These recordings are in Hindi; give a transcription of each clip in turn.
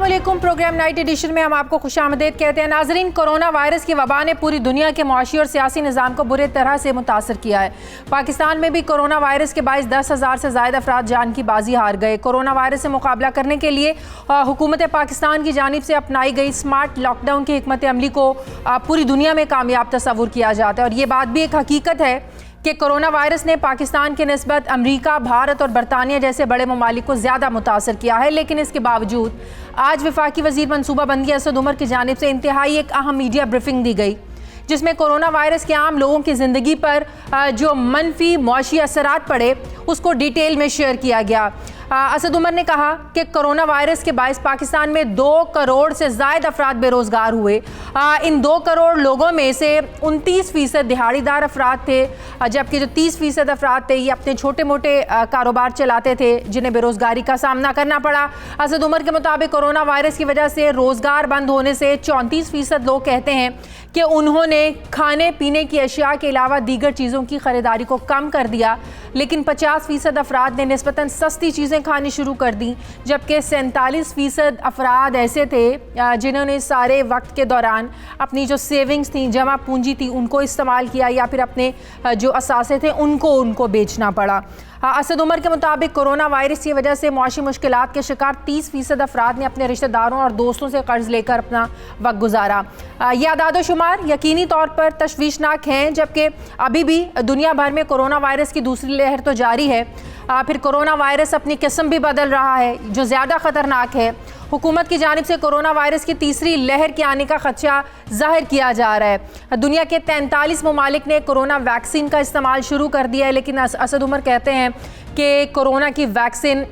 अस्सलामुअलैकुम। प्रोग्राम नाइट एडिशन में हम आपको खुशामदीद कहते हैं। नाजरीन, कोरोना वायरस की वबा ने पूरी दुनिया के मुआशी और सियासी निज़ाम को बुरे तरह से मुतासर किया है। पाकिस्तान में भी कोरोना वायरस के बाइस 10,000 से ज़ायद अफराद जान की बाजी हार गए। कोरोना वायरस से मुकाबला करने के लिए हुकूमत पाकिस्तान की जानिब से अपनाई गई स्मार्ट लॉकडाउन की हिकमत अमली को पूरी दुनिया में कामयाब तस्वुर किया जाता है। और ये बात भी एक हकीकत है कि कोरोना वायरस ने पाकिस्तान के निस्बत अमेरिका, भारत और बरतानिया जैसे बड़े ममालिक को ज़्यादा मुतासर किया है। लेकिन इसके बावजूद आज वफाकी वज़ीर मनसूबाबंदी असद उमर की जानिब से इंतहाई एक अहम मीडिया ब्रीफिंग दी गई, जिसमें कोरोना वायरस के आम लोगों की ज़िंदगी पर जो मनफी मौशी असरात पड़े उसको डिटेल में शेयर किया गया। असद उमर ने कहा कि कोरोना वायरस के बायस पाकिस्तान में 2 करोड़ से ज़ायद अफराद बेरोज़गार हुए। इन 2 करोड़ लोगों में से 29% दिहाड़ीदार अफराद थे, जबकि जो 30% अफराद थे ये अपने छोटे मोटे कारोबार चलाते थे जिन्हें बेरोज़गारी का सामना करना पड़ा। असद उमर के मुताबिक कोरोना वायरस की वजह से रोज़गार बंद होने से 34% लोग कहते हैं कि उन्होंने खाने पीने की अशिया के अलावा दीगर चीज़ों की ख़रीदारी को कम कर दिया। लेकिन 50% अफराद ने निस्बतन सस्ती चीज़ें खानी शुरू कर दी, जबकि 47% अफराद ऐसे थे जिन्होंने सारे वक्त के दौरान अपनी जो सेविंग्स थी, जमा पूंजी थी, उनको इस्तेमाल किया या फिर अपने जो असासे थे उनको बेचना पड़ा। असद उमर के मुताबिक कोरोना वायरस की वजह से मुआशी मुश्किलात के शिकार 30% अफराद ने अपने रिश्तेदारों और दोस्तों से कर्ज लेकर अपना वक्त गुजारा। यह आदादोशुमार यकीनी तौर पर तशवीशनाक हैं, जबकि अभी भी दुनिया भर में कोरोना वायरस की दूसरी लहर तो जारी है। फिर कोरोना वायरस अपनी किस्म भी बदल रहा है जो ज़्यादा ख़तरनाक है। हुकूमत की जानिब से कोरोना वायरस की तीसरी लहर के आने का खदशा जाहिर किया जा रहा है। दुनिया के 43 ममालिक ने कोरोना वैक्सीन का इस्तेमाल शुरू कर दिया है, लेकिन असद उमर कहते हैं कि कोरोना की वैक्सीन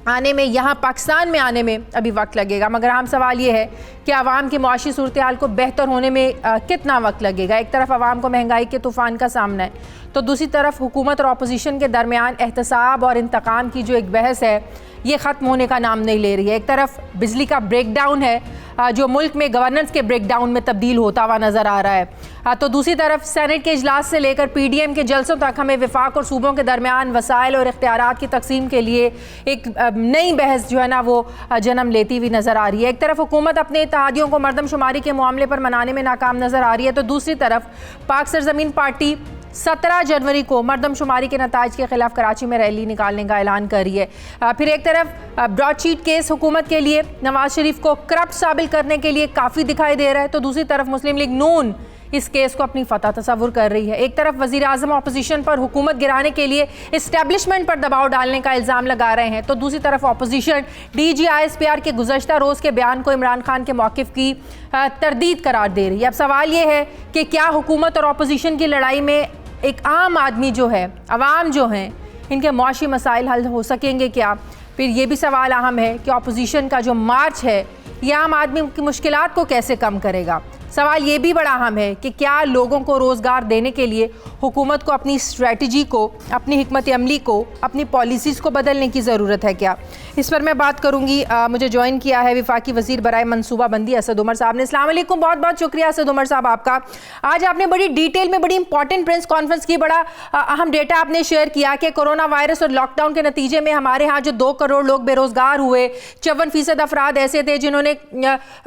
आने में, यहाँ पाकिस्तान में आने में अभी वक्त लगेगा। मगर आम सवाल ये है कि आवाम की मुआशी सूरत हाल को बेहतर होने में कितना वक्त लगेगा। एक तरफ आवाम को महंगाई के तूफ़ान का सामना है, तो दूसरी तरफ हुकूमत और अपोजिशन के दरमियान एहतसाब और इंतकाम की जो एक बहस है ये ख़त्म होने का नाम नहीं ले रही है। एक तरफ बिजली का ब्रेकडाउन है जो मुल्क में गवर्नेंस के ब्रेकडाउन में तब्दील होता हुआ नज़र आ रहा है, तो दूसरी तरफ सेनेट के इजलास से लेकर PDM के जलसों तक हमें वफाक और सूबों के दरमियान वसाइल और इख्तियारात की तकसीम के लिए एक नई बहस जो है ना वो जन्म लेती हुई नज़र आ रही है। एक तरफ हुकूमत अपने इत्तेहादियों को मरदमशुमारी के मामले पर मनाने में नाकाम नज़र आ रही है, तो दूसरी तरफ पाक सरजमीन पार्टी 17 जनवरी को मरदमशुमारी के नताइज के खिलाफ कराची में रैली निकालने का ऐलान कर रही है। फिर एक तरफ ब्रॉडशीट केस हुकूमत के लिए नवाज शरीफ को करप्ट साबित करने के लिए काफ़ी दिखाई दे रहा है, तो दूसरी तरफ मुस्लिम लीग नून इस केस को अपनी फतह तस्वुर कर रही है। एक तरफ वज़ीर आज़म अपोजिशन पर हुकूमत गिराने के लिए इस्टेब्लिशमेंट पर दबाव डालने का इल्ज़ाम लगा रहे हैं, तो दूसरी तरफ अपोजिशन DG ISPR के गुज़श्ता रोज़ के बयान को इमरान खान के मौक़िफ़ की तरदीद करार दे रही है। अब सवाल ये है कि क्या हुकूमत और अपोजिशन की लड़ाई में एक आम आदमी जो है, अवाम जो हैं, इनके मुआशी मसाइल हल हो सकेंगे क्या? फिर ये भी सवाल अहम है कि अपोजिशन का जो मार्च है ये आम आदमी की मुश्किलात को कैसे कम करेगा। सवाल ये भी बड़ा अहम है कि क्या लोगों को रोज़गार देने के लिए हुकूमत को अपनी स्ट्रेटजी को, अपनी हिकमत अमली को, अपनी पॉलिसीज़ को बदलने की ज़रूरत है क्या? इस पर मैं बात करूँगी। मुझे ज्वाइन किया है वफाकी वज़ीर बराए मनसूबाबंदी असद उमर साहब ने। अस्सलाम वालेकुम, बहुत बहुत शुक्रिया असद उमर साहब आपका। आज आपने बड़ी डिटेल में, बड़ी इंपॉर्टेंट प्रेस कॉन्फ्रेंस की, बड़ा अहम डेटा आपने शेयर किया कि कोरोना वायरस और लॉकडाउन के नतीजे में हमारे यहाँ जो 2 करोड़ लोग बेरोज़गार हुए, 54% अफराद ऐसे थे जिन्होंने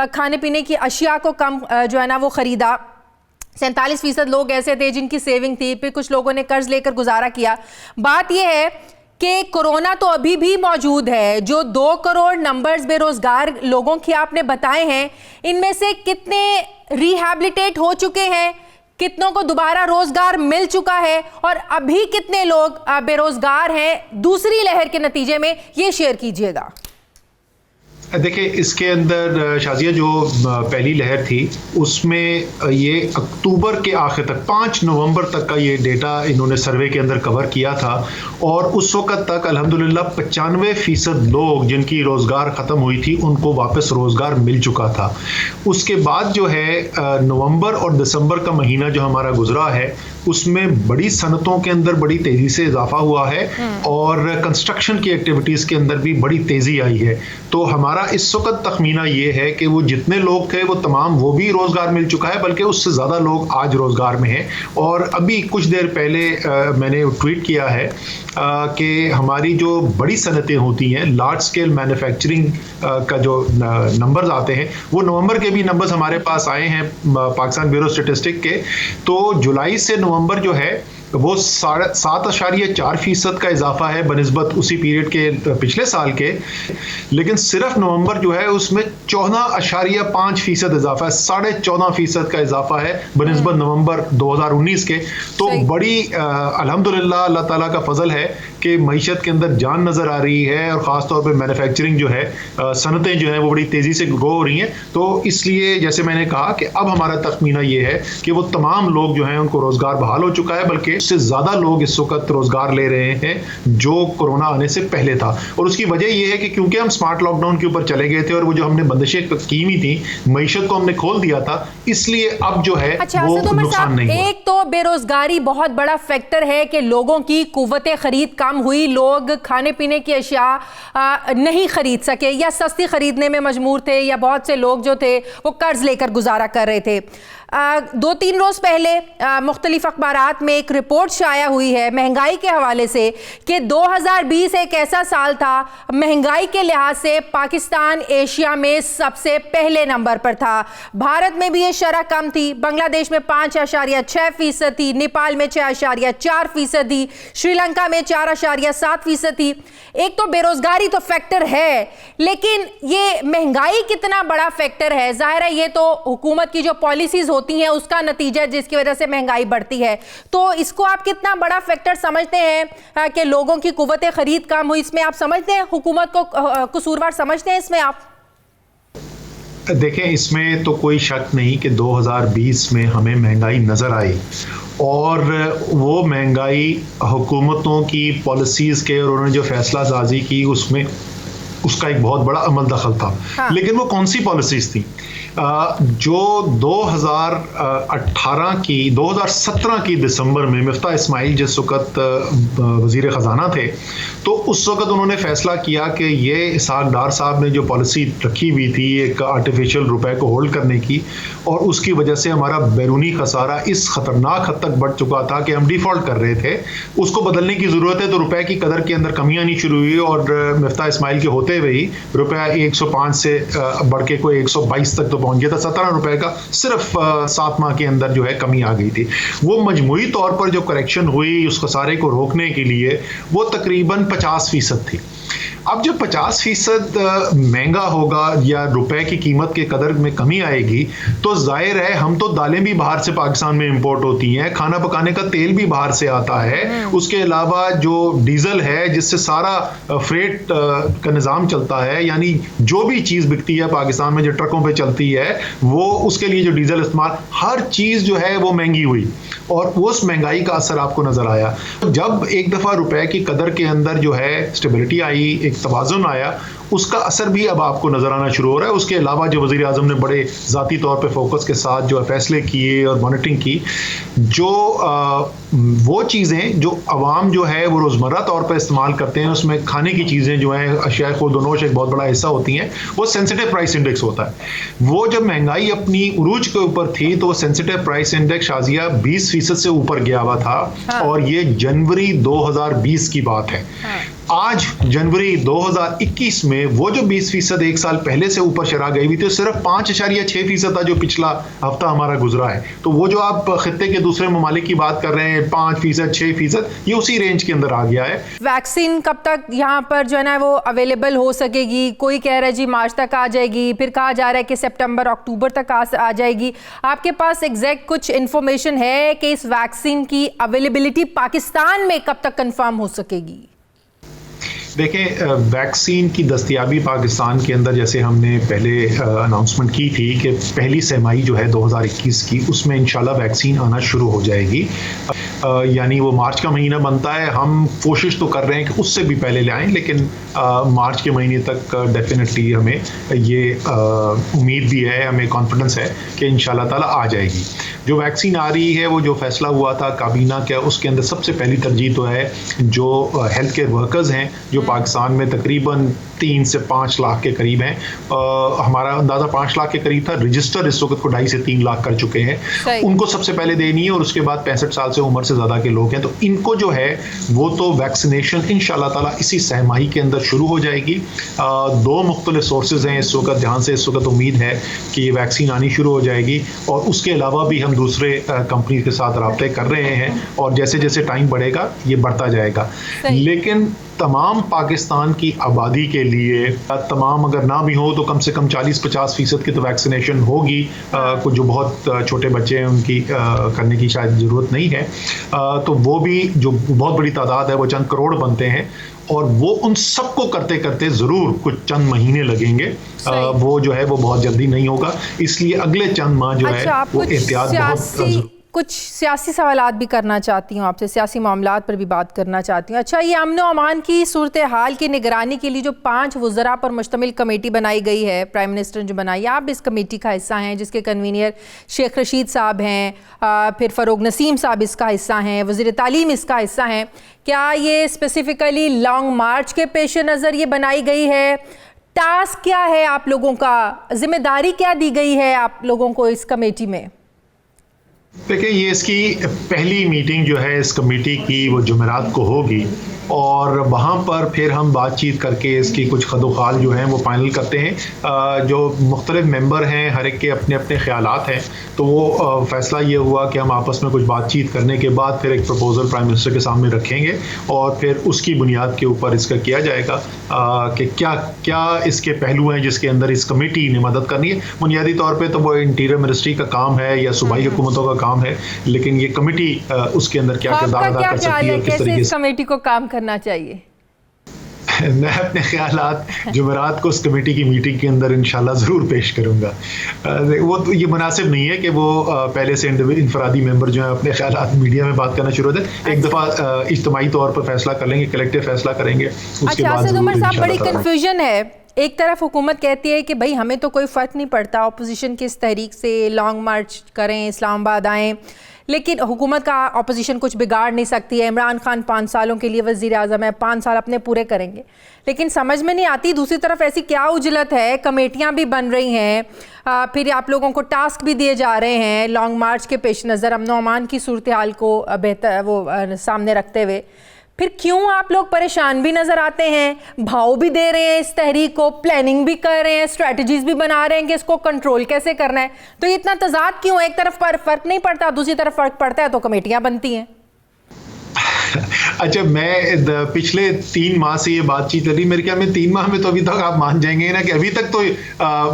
खाने पीने की अशिया को कम जो है ना वो ख़रीदा, 47% लोग ऐसे थे जिनकी सेविंग थी, फिर कुछ लोगों ने कर्ज लेकर गुजारा किया। बात यह है कि कोरोना तो अभी भी मौजूद है। जो 2 करोड़ नंबर्स बेरोजगार लोगों की आपने बताए हैं, इनमें से कितने रिहैबिलिटेट हो चुके हैं, कितनों को दोबारा रोजगार मिल चुका है, और अभी कितने लोग बेरोजगार हैं दूसरी लहर के नतीजे में, ये शेयर कीजिएगा। देखिए, इसके अंदर शाजिया जो पहली लहर थी उसमें ये अक्टूबर के आखिर तक 5 नवंबर तक का ये डेटा इन्होंने सर्वे के अंदर कवर किया था, और उस वक़्त तक अल्हम्दुलिल्लाह 95% लोग जिनकी रोज़गार ख़त्म हुई थी उनको वापस रोज़गार मिल चुका था। उसके बाद जो है नवंबर और दिसंबर का महीना जो हमारा गुजरा है उसमें बड़ी सनतों के अंदर बड़ी तेज़ी से इजाफा हुआ है और कंस्ट्रक्शन की एक्टिविटीज़ के अंदर भी बड़ी तेज़ी आई है। तो हमारा इस वक्त तखमीना ये है कि वो जितने लोग थे वो तमाम वो भी रोज़गार मिल चुका है, बल्कि उससे ज़्यादा लोग आज रोज़गार में हैं। और अभी कुछ देर पहले मैंने ट्वीट किया है कि हमारी जो बड़ी सनतें होती हैं, लार्ज स्केल मैन्युफैक्चरिंग का जो नंबर्स आते हैं, वो नवंबर के भी नंबर्स हमारे पास आए हैं पाकिस्तान ब्यूरो स्टैटिस्टिक के। तो जुलाई से नवंबर जो है वो 7.4% का इजाफा है बनिस्बत उसी पीरियड के पिछले साल के, लेकिन सिर्फ नवंबर जो है उसमें 14.5% इजाफा है, 14.5% का इजाफा है बनिस्बत नवंबर 2019 के। तो बड़ी अल्हम्दुलिल्लाह अल्लाह ताला का फजल है कि मईशत के अंदर जान नज़र आ रही है और ख़ास तौर पे मैन्युफैक्चरिंग जो है, सनतें जो हैं वो बड़ी तेज़ी से ग्रो हो रही हैं। तो इसलिए जैसे मैंने कहा कि अब हमारा तखमीना ये है कि वो तमाम लोग जो हैं उनको रोज़गार बहाल हो चुका है, बल्कि उससे ज़्यादा लोग इस वक्त रोज़गार ले रहे हैं जो कोरोना आने से पहले था। और उसकी वजह यह है कि क्योंकि हम स्मार्ट लॉकडाउन के ऊपर चले गए थे और वो जो हमने बंदिशें की हुई थी, मईशत को हमने खोल दिया था, इसलिए अब जो है वो नुकसान नहीं हुआ। एक तो बेरोजगारी बहुत बड़ा फैक्टर है कि लोगों की कुव्वत खरीद कम हुई, लोग खाने पीने की अशिया नहीं खरीद सके या सस्ती खरीदने में मजबूर थे, या बहुत से लोग जो थे वो कर्ज लेकर गुजारा कर रहे थे। 2-3 रोज पहले मुख्तलिफ अखबारात में एक रिपोर्ट शाया हुई है महंगाई के हवाले से कि 2020 एक ऐसा साल था, महंगाई के लिहाज से पाकिस्तान एशिया में सबसे पहले नंबर पर था। भारत में भी ये शरह कम थी, बांग्लादेश में 5.6% थी, नेपाल में 6.4% थी, श्रीलंका में 4.7% थी। एक तो बेरोजगारी तो फैक्टर है, लेकिन ये महंगाई कितना बड़ा फैक्टर है? जाहिर है ये तो हुकूमत की जो पॉलिसीज होती हैं उसका नतीजा है जिसकी वजह से महंगाई बढ़ती है। तो इसको आप कितना बड़ा फैक्टर समझते हैं कि लोगों की कुव्वत खरीद कम हुई? इसमें आप समझते हैं हुकूमत को कसूरवार समझते हैं इसमें आप? देखें, इसमें तो कोई शक नहीं कि 2020 में हमें महंगाई नज़र आई और वो महंगाई हुकूमतों की पॉलिसीज़ के और उन्होंने जो फैसला साजी की उसमें उसका एक बहुत बड़ा अमल दखल था। हाँ। लेकिन वो कौन सी पॉलिसीज़ थी? जो 2017 की दिसंबर में मिफ्ता इस्माइल जिस वक़्त वज़ीर ख़जाना थे, तो उस वक़्त उन्होंने फ़ैसला किया कि ये इसहाक डार साहब ने जो पॉलिसी रखी हुई थी एक आर्टिफिशियल रुपए को होल्ड करने की, और उसकी वजह से हमारा बैरूनी खसारा इस ख़तरनाक हद तक बढ़ चुका था कि हम डिफ़ॉल्ट कर रहे थे, उसको बदलने की ज़रूरत है। तो रुपए की कदर के अंदर कमी आनी शुरू हुई और मिफ्ता इस्माइल के होते हुए ही रुपया 105 से बढ़ के कोई 122 तक तो पहुंच गया था। 17 रुपए का सिर्फ 7 माह के अंदर जो है कमी आ गई थी। वो मजमूई तौर पर जो करेक्शन हुई उस खसारे को रोकने के लिए वो तकरीबन 50% थी। अब जब 50% महंगा होगा या रुपए की कीमत के कदर में कमी आएगी तो जाहिर है हम तो दालें भी बाहर से पाकिस्तान में इंपोर्ट होती हैं, खाना पकाने का तेल भी बाहर से आता है, उसके अलावा जो डीजल है जिससे सारा फ्रेट का निज़ाम चलता है, यानी जो भी चीज़ बिकती है पाकिस्तान में जो ट्रकों पे चलती है वो उसके लिए जो डीजल इस्तेमाल, हर चीज़ जो है वो महंगी हुई और उस महंगाई का असर आपको नज़र आया। जब एक दफ़ा रुपए की कदर के अंदर जो है स्टेबिलिटी आई, एक तवाज़ुन आया, उसका असर भी अब आपको नज़र आना शुरू हो रहा है। उसके अलावा जो वज़ीर आज़म ने बड़े ज़ाती तौर पे फोकस के साथ जो फैसले किए और मॉनिटरिंग की, जो वो चीज़ें जो अवाम जो है वो रोज़मर्रा तौर पर इस्तेमाल करते हैं, उसमें खाने की चीज़ें जो हैं अशिया खुर्द-ओ-नोश एक बहुत बड़ा हिस्सा होती हैं, वो सेंसिटिव प्राइस इंडेक्स होता है। वो जब महंगाई अपनी उरूज के ऊपर थी तो वो सेंसिटिव प्राइस इंडेक्स शाजिया 20% से ऊपर गया हुआ था। हाँ। और ये जनवरी 2020 की बात है। हाँ। आज जनवरी 2021 में वो जो 20% एक साल पहले से ऊपर शरह गई हुई थी, सिर्फ 5.6% था जो पिछला हफ्ता हमारा गुजरा है। तो वो जो आप खित्ते के दूसरे ममालिक की बात कर रहे हैं 5%, 6%, ये उसी रेंज के अंदर आ गया है। वैक्सीन कब तक यहाँ पर जो है ना वो अवेलेबल हो सकेगी? कोई कह रहा है जी मार्च तक आ जाएगी, फिर कहा जा रहा है कि सितंबर अक्टूबर तक आ जाएगी। आपके पास एग्जैक्ट कुछ इन्फॉर्मेशन है कि इस वैक्सीन की अवेलेबिलिटी पाकिस्तान में कब तक कंफर्म हो सकेगी? देखें, वैक्सीन की दस्तयाबी पाकिस्तान के अंदर जैसे हमने पहले अनाउंसमेंट की थी कि पहली सहमाही जो है 2021 की, उसमें इंशाल्लाह वैक्सीन आना शुरू हो जाएगी। यानी वो मार्च का महीना बनता है। हम कोशिश तो कर रहे हैं कि उससे भी पहले ले आएँ, लेकिन मार्च के महीने तक डेफिनेटली हमें ये उम्मीद भी है, हमें कॉन्फिडेंस है कि इंशाल्लाह ताला आ जाएगी। जो वैक्सीन आ रही है, वो जो फैसला हुआ था काबीना का, उसके अंदर सबसे पहली तरजीह तो है जो हेल्थ केयर वर्कर्स हैं, जो पाकिस्तान में तकरीबन 3 से 5 लाख के करीब हैं। हमारा अंदाज़ा 5 लाख के करीब था। रजिस्टर इस वक्त को 2.5 से 3 लाख कर चुके हैं। उनको सबसे पहले देनी है, और उसके बाद 65 साल से उम्र से ज़्यादा के लोग हैं। तो इनको जो है वो तो वैक्सीनेशन इंशाल्लाह ताला इसी सहमाही के अंदर शुरू हो जाएगी। 2 मुख्तलिफ सोर्सेज हैं इस वक्त, ध्यान से इस वक्त उम्मीद है कि ये वैक्सीन आनी शुरू हो जाएगी। और उसके अलावा भी हम दूसरे कंपनी के साथ राब्ते कर रहे हैं, और जैसे जैसे टाइम बढ़ेगा ये बढ़ता जाएगा। लेकिन तमाम पाकिस्तान की आबादी के लिए, तमाम अगर ना भी हो तो कम से कम 40-50% की तो वैक्सीनेशन होगी। कुछ जो बहुत छोटे बच्चे हैं उनकी करने की शायद ज़रूरत नहीं है। तो वो भी जो बहुत बड़ी तादाद है, वो चंद करोड़ बनते हैं, और वो उन सबको करते करते ज़रूर कुछ चंद महीने लगेंगे। वो जो है वो बहुत जल्दी नहीं होगा, इसलिए अगले चंद माह जो है वो एहतियात बहुत। कुछ सियासी सवालात भी करना चाहती हूँ आपसे, सियासी मामलात पर भी बात करना चाहती हूँ। अच्छा, ये अमन व अमान की सूरत हाल की निगरानी के लिए जो 5 वज़रा पर मुश्तमिल कमेटी बनाई गई है, प्राइम मिनिस्टर ने जो बनाई, आप इस कमेटी का हिस्सा हैं, जिसके कन्वीनर शेख रशीद साहब हैं, फिर फ़रोग नसीम साहब इसका हिस्सा हैं, वज़ीर तालीम इसका हिस्सा हैं। क्या ये स्पेसिफ़िकली लॉन्ग मार्च के पेश नज़र ये बनाई गई है? टास्क क्या है आप लोगों का, जिम्मेदारी क्या दी गई है आप लोगों को इस कमेटी में? देखिए, ये इसकी पहली मीटिंग जो है इस कमेटी की वो जुमेरात को होगी, और वहाँ पर फिर हम बातचीत करके इसकी कुछ खदोखाल जो हैं वो फाइनल करते हैं। जो मुख्तलिफ मेंबर हैं, हर एक के अपने अपने ख्यालात हैं, तो वो फ़ैसला ये हुआ कि हम आपस में कुछ बातचीत करने के बाद फिर एक प्रपोज़ल प्राइम मिनिस्टर के सामने रखेंगे, और फिर उसकी बुनियाद के ऊपर इसका किया जाएगा कि क्या क्या इसके पहलू हैं जिसके अंदर इस कमेटी ने मदद करनी है। बुनियादी तौर पर तो वो इंटीरियर मिनिस्ट्री का काम है या सूबाई हुकूमतों का काम है, लेकिन ये कमेटी उसके अंदर क्या किरदार अदा कर सकती है और किस तरीके से कमेटी को काम करना चाहिए। मैं अपने ख्यालात जुमेरात को उस कमेटी की मीटिंग के अंदर इंशाल्लाह ज़रूर पेश करूँगा। वो तो ये मुनासिब नहीं है कि वो पहले से इनफरादी मेंबर जो है अपने ख्यालात मीडिया में बात करना शुरू होते। एक दफ़ा इज्तिमाई तौर पर फैसला कर लेंगे, कलेक्टिव फैसला करेंगे, उसके बाद असद उमर साहब, बड़ी कन्फ्यूजन है। एक तरफ हुकूमत कहती है कि भाई हमें तो कोई फ़र्क नहीं पड़ता, अपोजिशन किस तहरीक से लॉन्ग मार्च करें, इस्लामाबाद आएँ, लेकिन हुकूमत का अपोजिशन कुछ बिगाड़ नहीं सकती है। इमरान खान 5 सालों के लिए वज़ीर आज़म है, 5 साल अपने पूरे करेंगे, लेकिन समझ में नहीं आती दूसरी तरफ ऐसी क्या उजलत है, कमेटियां भी बन रही हैं, फिर आप लोगों को टास्क भी दिए जा रहे हैं लॉन्ग मार्च के पेश नज़र, अमन व अमान की सूरत हाल को बेहतर वो सामने रखते हुए। फिर क्यों आप लोग परेशान भी नज़र आते हैं, भाव भी दे रहे हैं इस तहरीक को, प्लानिंग भी कर रहे हैं, स्ट्रेटजीज भी बना रहे हैं कि इसको कंट्रोल कैसे करना है? तो ये इतना तजाद क्यों? एक तरफ पर फ़र्क नहीं पड़ता, दूसरी तरफ फ़र्क पड़ता है तो कमेटियां बनती हैं। अच्छा, मैं पिछले 3 माह से ये बातचीत चली, मेरे ख्याल में 3 माह में तो अभी तक आप मान जाएंगे ना कि अभी तक तो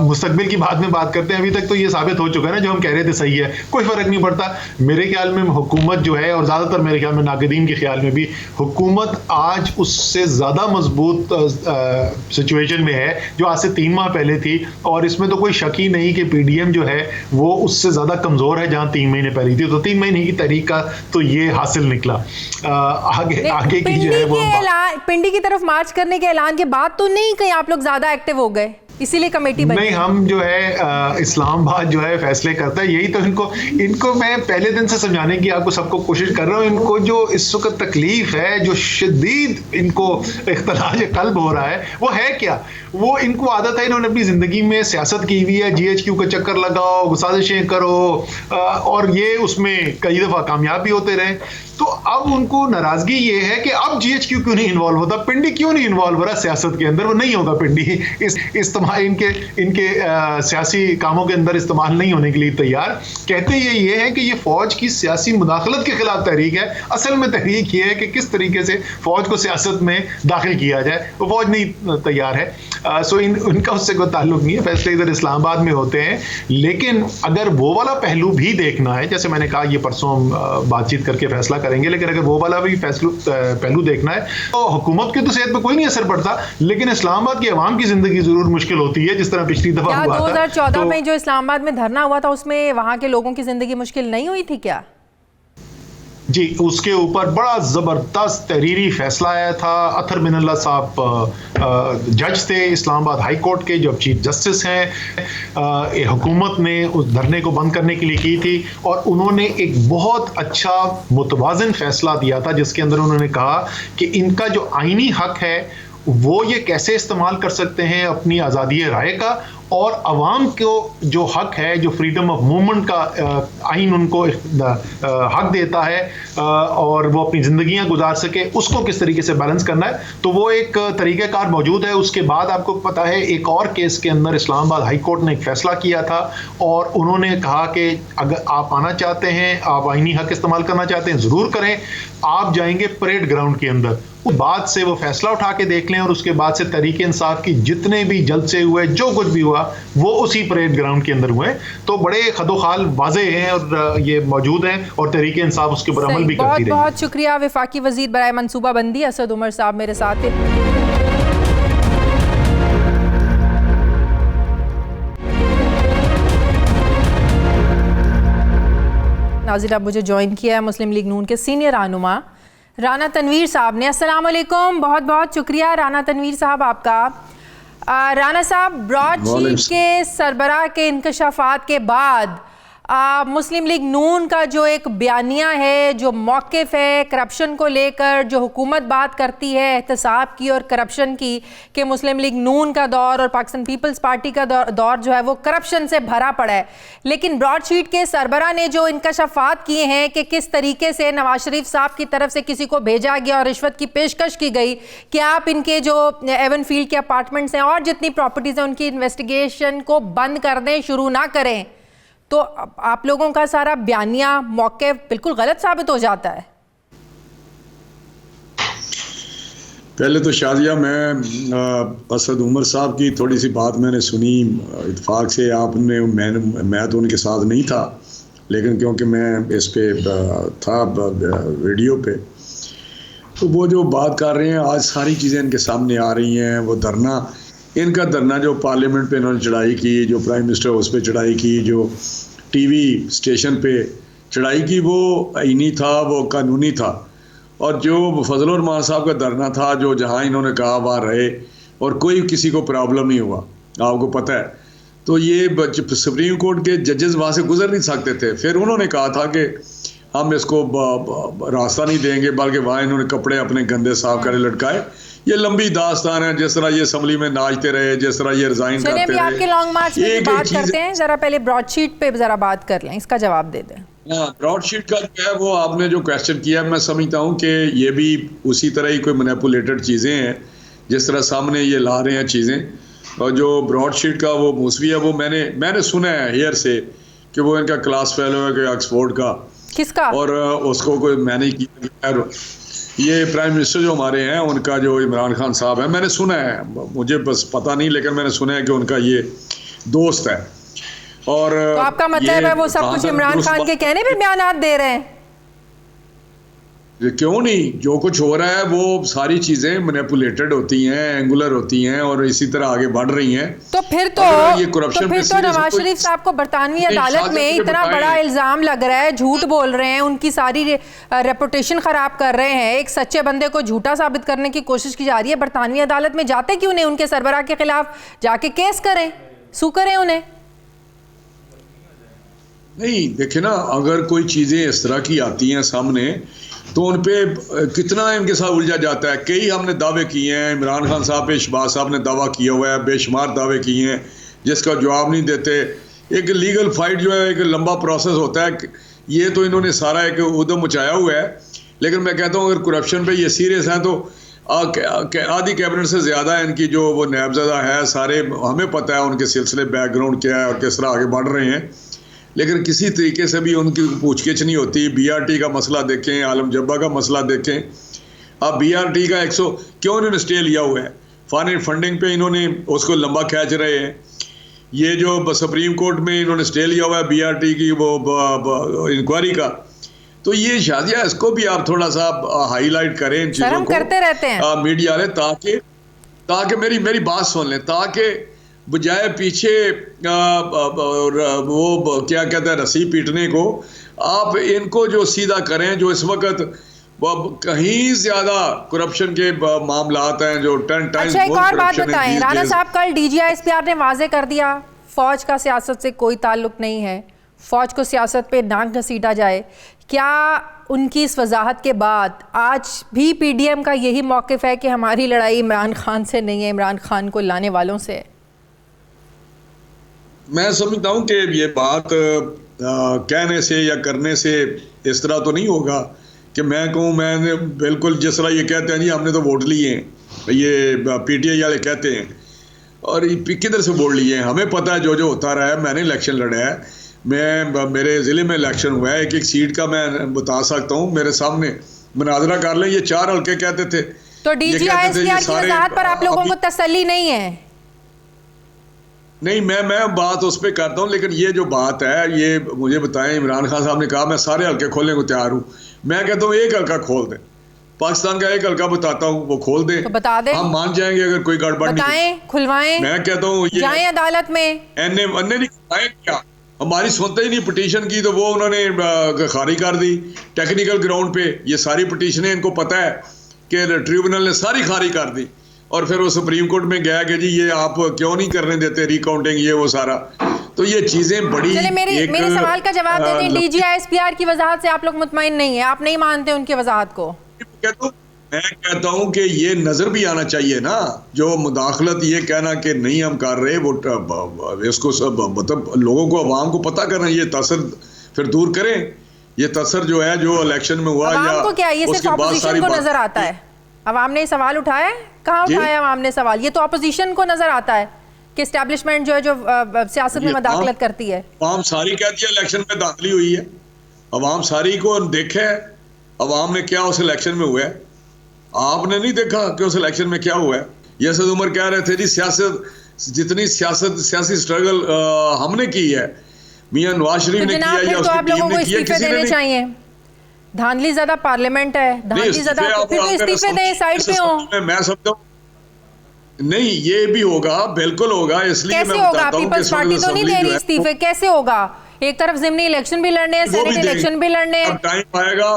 मुस्तकबिल की बाद में बात करते हैं, अभी तक तो ये साबित हो चुका है ना जो हम कह रहे थे सही है, कोई फ़र्क नहीं पड़ता। मेरे ख्याल में हुकूमत जो है, और ज़्यादातर मेरे ख्याल में नाक़दीन के ख्याल में भी, हुकूमत आज उससे ज़्यादा मजबूत सिचुएशन में है जो आज से 3 माह पहले थी, और इसमें तो कोई शक ही नहीं कि PDM जो है वो उससे ज़्यादा कमज़ोर है जहाँ 3 महीने पहले थी। तो 3 महीने की तहरीक का तो ये हासिल निकला। आगे की जो है वो पिंडी की तरफ मार्च करने के ऐलान के बाद तो नहीं कहीं आप लोग ज्यादा एक्टिव हो गए, इसीलिए कमेटी बनी? नहीं, हम जो है इस्लामाबाद जो है फैसले करता है, यही तो इनको मैं पहले दिन से समझाने की आपको सबको कोशिश कर रहा हूँ। इनको जो इस वक्त तकलीफ है, जो शदीद इनको इख्तिलाज क़ल्ब हो रहा है, वो है क्या? वो इनको आदत है, इन्होंने अपनी ज़िंदगी में सियासत की हुई है, GHQ का चक्कर लगाओ, साजिशें करो, और ये उसमें कई दफ़ा कामयाब भी होते रहे। तो अब उनको नाराज़गी ये है कि अब GHQ क्यों नहीं इन्वॉल्व होता, पिंडी क्यों नहीं इन्वॉल्व हो रहा सियासत के अंदर? वो नहीं होगा पिंडी इस्तेमाल इनके सियासी कामों के अंदर इस्तेमाल नहीं होने के लिए तैयार। कहते ये है कि ये फ़ौज की सियासी मुदाखलत के खिलाफ तहरीक है। असल में तहरीक ये है कि किस तरीके से फ़ौज को सियासत में दाखिल किया जाए, वो फ़ौज नहीं तैयार है। सो उनका उससे कोई ताल्लुक नहीं है, फैसले इधर इस्लामाबाद में होते हैं। लेकिन अगर वो वाला पहलू भी देखना है, जैसे मैंने कहा ये परसों हम बातचीत करके फैसला करेंगे, लेकिन अगर वो वाला भी पहलू देखना है तो हुकूमत की तो सेहत पर कोई नहीं असर पड़ता, लेकिन इस्लामाबाद की आवाम की जिंदगी जरूर मुश्किल होती है, जिस तरह पिछली दफा हुआ था। 2014 में जो इस्लामाबाद में धरना हुआ था उसमें वहां के लोगों की जिंदगी मुश्किल नहीं हुई थी क्या? जी, उसके ऊपर बड़ा ज़बरदस्त तहरीरी फैसला आया था। अतर मिनल्ला साहब जज थे इस्लामाबाद हाई कोर्ट के, जो चीफ जस्टिस हैं। हुकूमत ने उस धरने को बंद करने के लिए की थी और उन्होंने एक बहुत अच्छा मुतवाज़िन फैसला दिया था, जिसके अंदर उन्होंने कहा कि इनका जो आईनी हक है वो ये कैसे इस्तेमाल कर सकते हैं अपनी आज़ादी राय का, और अवाम को जो हक है, जो फ्रीडम ऑफ मूवमेंट का आइन उनको हक देता है और वो अपनी ज़िंदगियां गुजार सके, उसको किस तरीके से बैलेंस करना है, तो वो एक तरीक़ाकार मौजूद है। उसके बाद आपको पता है एक और केस के अंदर इस्लामाबाद हाई कोर्ट ने एक फ़ैसला किया था और उन्होंने कहा कि अगर आप आना चाहते हैं, आप आइनी हक इस्तेमाल करना चाहते हैं, ज़रूर करें, आप जाएंगे परेड ग्राउंड के अंदर। उस बाद से वो फैसला उठा के देख लें और उसके बाद से तहरीक इंसाफ की जितने भी जलसे हुए, जो कुछ भी हुआ, वो उसी परेड ग्राउंड के अंदर हुए। तो बड़े खदोखाल वाजे हैं और ये मौजूद हैं और तहरीक इंसाफ उसके ऊपर अमल भी करती रही। बहुत शुक्रिया वफाकी वजीर बराए मनसूबाबंदी असद उमर साहब मेरे साथ थे। नाज़रीन, अब मुझे ज्वाइन किया है मुस्लिम लीग नून के सीनियर रहनुमा राना तनवीर साहब ने। अस्सलाम वालेकुम, बहुत बहुत शुक्रिया राना तनवीर साहब आपका। राना साहब, ब्रॉडशीट के सरबराह के इंकशाफात के बाद मुस्लिम लीग नून का जो एक बयानिया है, जो मौक़िफ़ है करप्शन को लेकर, जो हुकूमत बात करती है एहतसाब की और करप्शन की, कि मुस्लिम लीग नून का दौर और पाकिस्तान पीपल्स पार्टी का दौर जो है वो करप्शन से भरा पड़ा है। लेकिन ब्रॉडशीट के सरबराह ने जो इंकशाफात किए हैं कि किस तरीके से नवाज शरीफ साहब की तरफ से किसी को भेजा गया और रिश्वत की पेशकश की गई कि आप इनके जो एवन फील्ड के अपार्टमेंट्स हैं और जितनी प्रॉपर्टीज़ हैं उनकी इन्वेस्टिगेशन को बंद कर दें, शुरू ना करें, तो आप लोगों का सारा बयानिया मौक़िफ़ बिल्कुल गलत साबित हो जाता है। पहले तो शाजिया, मैं असद उमर साहब की थोड़ी सी बात मैंने सुनी इत्तेफाक से। आपने मैं तो उनके साथ नहीं था, लेकिन क्योंकि मैं इस पे था रेडियो पे, तो वो जो बात कर रहे हैं, आज सारी चीज़ें इनके सामने आ रही हैं। वो धरना, इनका धरना जो पार्लियामेंट पे इन्होंने चढ़ाई की, जो प्राइम मिनिस्टर हाउस पे चढ़ाई की, जो टीवी स्टेशन पे चढ़ाई की, वो आईनी था, वो कानूनी था। और जो फजल रहमान साहब का धरना था, जो जहाँ इन्होंने कहा वहाँ रहे और कोई किसी को प्रॉब्लम नहीं हुआ, आपको पता है। तो ये सुप्रीम कोर्ट के जजेस वहाँ से गुजर नहीं सकते थे। फिर उन्होंने कहा था कि हम इसको रास्ता नहीं देंगे, बल्कि वहाँ इन्होंने कपड़े अपने गंदे साफ करे लटकाए। ये लंबी दास्तान है, जिस तरह ये असम्बली में नाचते रहे, जिस तरह ये रिजाइन करते रहे। आपके लॉन्ग मार्च में बात करते हैं, जरा पहले ब्रॉडशीट पे जरा बात कर लें, इसका जवाब दे दें। हाँ, ब्रॉडशीट का जो है वो आपने जो क्वेश्चन किया, मैं समझता हूँ कि ये भी उसी तरह ही कोई मैनिपुलेटेड चीज़ें हैं, जिस तरह सामने ये ला रहे हैं चीज़ें। और जो ब्रॉडशीट का वो मूसवी है, वो मैंने सुना है हेयर से कि वो इनका क्लास फेलो है कि ऑक्सफोर्ड का। किसका? और उसको कोई मैंने किया, ये प्राइम मिनिस्टर जो हमारे हैं उनका, जो इमरान खान साहब है, मैंने सुना है, मुझे बस पता नहीं, लेकिन मैंने सुना है कि उनका ये दोस्त है। और तो आपका मतलब है वो सब कुछ इमरान खान के कहने पे बयान दे रहे हैं? क्यों नहीं, जो कुछ हो रहा है वो सारी चीजें मैनिपुलेटेड होती हैं, एंगुलर होती हैं और इसी तरह आगे बढ़ रही हैं। तो फिर तो ये करप्शन, तो फिर तो नवाज शरीफ साहब को बरतानवी अदालत में इतना बड़ा इल्जाम लग रहा है, झूठ बोल रहे हैं, उनकी सारी रेपुटेशन खराब कर रहे हैं, एक सच्चे बंदे को झूठा साबित करने की कोशिश की जा रही है। बरतानवी अदालत में जाते क्यों नहीं? उनके सरबराह के खिलाफ जाके केस करें, सू करें उन्हें। नहीं, देखे ना, अगर कोई चीजें इस तरह की आती हैं सामने, तो उन पे कितना इनके साथ उलझा जाता है। कई हमने दावे किए हैं, इमरान खान साहब पे शहबाज साहब ने दावा किया हुआ है, बेशुमार दावे किए हैं, जिसका जवाब नहीं देते। एक लीगल फाइट जो है, एक लंबा प्रोसेस होता है। ये तो इन्होंने सारा एक उद्यम मचाया हुआ है। लेकिन मैं कहता हूँ, अगर करप्शन पे ये सीरियस हैं, तो आधी कैबिनेट से ज़्यादा इनकी जो वो नायबज़दा है, सारे हमें पता है उनके सिलसिले बैकग्राउंड क्या है और किस तरह आगे बढ़ रहे हैं। लेकिन किसी तरीके से भी उनकी पूछगिछ नहीं होती। BRT का मसला देखें, आलम जब्बा का मसला देखें। अब BRT का 100 क्यों इन्होंने स्टे लिया हुआ है? फॉरेन फंडिंग पे इन्होंने उसको लंबा खींच रहे हैं। ये जो सुप्रीम कोर्ट में इन्होंने स्टे लिया हुआ है BRT की वो इंक्वायरी का, तो ये शाजिया, इसको भी आप थोड़ा सा हाईलाइट करें इन चीज़ों को, करते रहते हैं मीडिया वाले, ताकि मेरी बात सुन लें, ताकि बजाय पीछे वो क्या कहते हैं रस्सी पीटने को, आप इनको जो सीधा करें, जो इस वक्त कहीं ज्यादा करप्शन के मामलात हैं, जो 10 टाइम्स। अच्छा, एक और बात बताएं राणा साहब, कल DGI-SPR ने वाजे कर दिया फौज का सियासत से कोई ताल्लुक नहीं है, फौज को सियासत पे नाक घसीटा जाए। क्या उनकी इस वजाहत के बाद आज भी PDM का यही मौक़िफ़ है कि हमारी लड़ाई इमरान खान से नहीं है, इमरान खान को लाने वालों से? मैं समझता हूँ कि ये बात कहने से या करने से इस तरह तो नहीं होगा कि मैं कहूँ मैंने बिल्कुल जिस तरह ये कहते हैं जी हमने तो वोट लिए हैं, ये PTI वाले कहते हैं, और किधर से वोट लिए हैं? हमें पता है जो जो होता रहा है। मैंने इलेक्शन लड़ा है, मेरे ज़िले में इलेक्शन हुआ है, एक एक सीट का मैं बता सकता हूँ, मेरे सामने मुनाजरा कर लें। ये 4 हल्के कहते थे, तो DGI-SPR की वजाहत पर आप लोगों को तसल्ली नहीं है? नहीं, मैं बात उस पर करता हूँ, लेकिन ये जो बात है ये मुझे बताएं। इमरान खान साहब ने कहा मैं सारे हल्के खोलने को तैयार हूँ। मैं कहता हूँ एक हल्का खोल दें, पाकिस्तान का एक हल्का बताता हूँ, वो खोल दें, तो बता दें, हम मान जाएंगे अगर कोई गड़बड़ नहीं। बताएं, खुलवाएं। मैं कहता हूँ जाएं अदालत में। नहीं क्या हमारी सुनते ही नहीं पिटीशन की, तो वो उन्होंने खारिज कर दी टेक्निकल ग्राउंड पे। ये सारी पिटीशनें इनको पता है कि ट्रिब्यूनल ने सारी खारिज कर दी, और फिर वो सुप्रीम कोर्ट में गया कि जी ये आप क्यों नहीं करने देते रिकाउंटिंग, ये वो सारा। तो ये चीजें बड़ी। चले मेरे सवाल का जवाब दे दें। DGI-SPR की वजाहत से आप लोग मुतमईन नहीं है, आप नहीं मानते उनकी वजाहत को? मैं कहता हूं कि ये नजर भी आना चाहिए ना, जो मुदाखलत ये कहना कि नहीं हम कर रहे, वो इसको सब मतलब लोगों को, अवाम को पता करना, ये तसर फिर दूर करें। ये तसर जो है जो इलेक्शन में हुआ, अवाम को क्या, ये सिर्फ अपोजिशन को नजर आता है? अवाम ने सवाल उठाया, कहाँ उठाया अवाम ने सवाल? ये तो अपोजिशन को नजर आता है कि एस्टैब्लिशमेंट जो है, जो सियासत में मदाखलत करती है। अवाम सारी कहती है इलेक्शन में धांधली हुई है, अवाम सारी को देखे अवाम ने क्या उस इलेक्शन में हुआ है। आपने नहीं देखा कि उस इलेक्शन में क्या हुआ है। ये असद उमर कह रहे थे जी जितनी सियासी स्ट्रगल हमने की है, मियां नवाज शरीफ ने किया या उसकी टीम ने किया, किसी ने नहीं। धांधली ज्यादा पार्लियामेंट है, धांधली ज्यादा, तो फिर इस्तीफे दें, साइड पे हो। मैं समझता हूं नहीं, ये भी होगा, बिल्कुल होगा। इसलिए कैसे होगा? पीपल्स पार्टी तो नहीं दे रही इस्तीफे, कैसे होगा? एक तरफ ज़िमनी इलेक्शन भी लड़ने हैं, सेनेट इलेक्शन भी लड़ने हैं। टाइम आएगा,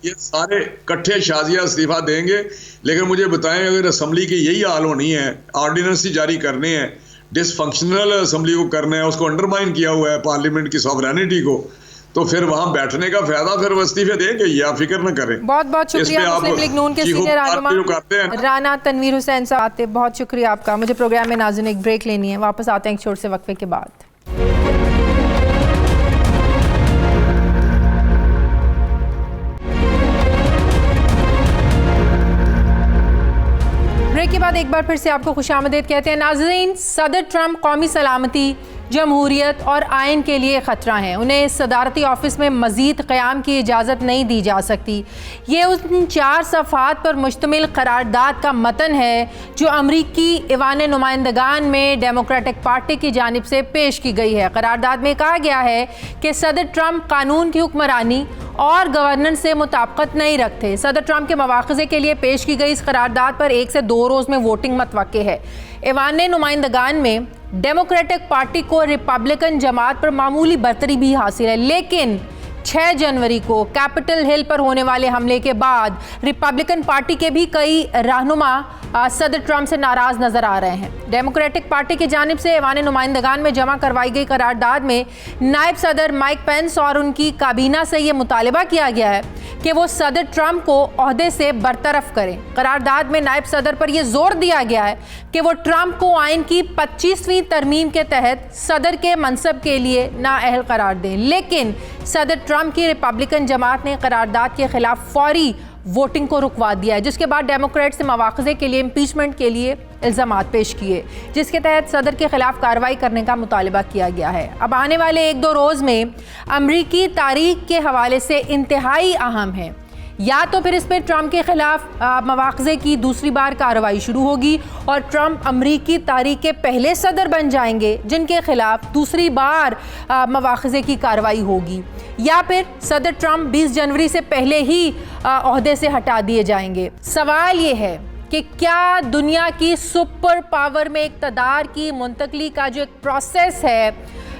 ये सारे इकट्ठे शाजिया इस्तीफा देंगे। लेकिन मुझे बताएं, अगर असेंबली की यही हाल होनी है, ऑर्डिनेंस ही जारी करने हैं, डिसफंक्शनल असेंबली को करना है, उसको अंडरमाइन किया हुआ है पार्लियामेंट की सॉवरेनिटी को, तो फिर वहां बैठने का फायदा फिर वो इस्तीफे देंगे, ये आप फिक्र न करें। बहुत बहुत शुक्रिया मुस्लिम लीग नून के सीनियर रहनुमा राना तनवीर हुसैन साहब, बहुत शुक्रिया आपका। मुझे प्रोग्राम में नाज़रीन एक ब्रेक लेनी है, वापस आते हैं एक छोटे से वक्फे के बाद। ब्रेक के बाद एक बार फिर से आपको खुशामदीद कहते हैं। नाज़रीन, सदर ट्रंप कौमी सलामती, जमहूरियत और आइन के लिए ख़तरा हैं। उन्हें इस सदारती ऑफिस में मज़ीद क़याम की इजाज़त नहीं दी जा सकती। ये उन 4 सफ़हात पर मुश्तमिल करारदाद का मतन है जो अमरीकी ऐवान नुमाइंदगान में डेमोक्रेटिक पार्टी की जानिब से पेश की गई है। करारदाद में कहा गया है कि सदर ट्रंप कानून की हुक्मरानी और गवर्नेंस से मुताबिकत नहीं रखते। सदर ट्रंप के मवाख़िज़े के लिए पेश की गई इस करारदाद पर 1 से 2 रोज़ में वोटिंग मतवक्के है। ऐवान नुमाइंदगान में डेमोक्रेटिक पार्टी को रिपब्लिकन जमात पर मामूली बरतरी भी हासिल है, लेकिन 6 जनवरी को कैपिटल हिल पर होने वाले हमले के बाद रिपब्लिकन पार्टी के भी कई रहनुमा सदर ट्रंप से नाराज़ नज़र आ रहे हैं। डेमोक्रेटिक पार्टी की जानिब से ऐवान नुमाइंदगान में जमा करवाई गई करारदाद में नायब सदर माइक पेंस और उनकी काबीना से ये मुतालबा किया गया है कि वो सदर ट्रंप को ओहदे से बरतरफ करें। करारदाद में नायब सदर पर यह जोर दिया गया है कि वो ट्रंप को आइन की 25वीं तरमीम के तहत सदर के मनसब के लिए नाअहल करार दें, लेकिन सदर ट्रंप की रिपब्लिकन जमात ने करारदाद के खिलाफ फौरी वोटिंग को रुकवा दिया है, जिसके बाद डेमोक्रेट से मवाख़िज़े के लिए इम्पीचमेंट के लिए इल्ज़ामात पेश किए, जिसके तहत सदर के खिलाफ कार्रवाई करने का मुतालबा किया गया है। अब आने वाले 1-2 रोज़ में अमरीकी तारीख के हवाले से इंतहाई अहम है। या तो फिर इस पर ट्रंप के खिलाफ मवाख़िज़े की दूसरी बार कार्रवाई शुरू होगी और ट्रंप अमरीकी तारीख के पहले सदर बन जाएंगे जिनके खिलाफ दूसरी बार मवाख़िज़े की कार्रवाई होगी, या फिर सदर ट्रंप 20 जनवरी से पहले ही ओहदे से हटा दिए जाएंगे। सवाल ये है कि क्या दुनिया की सुपर पावर में इक़्तिदार की मुंतकली का जो एक प्रोसेस है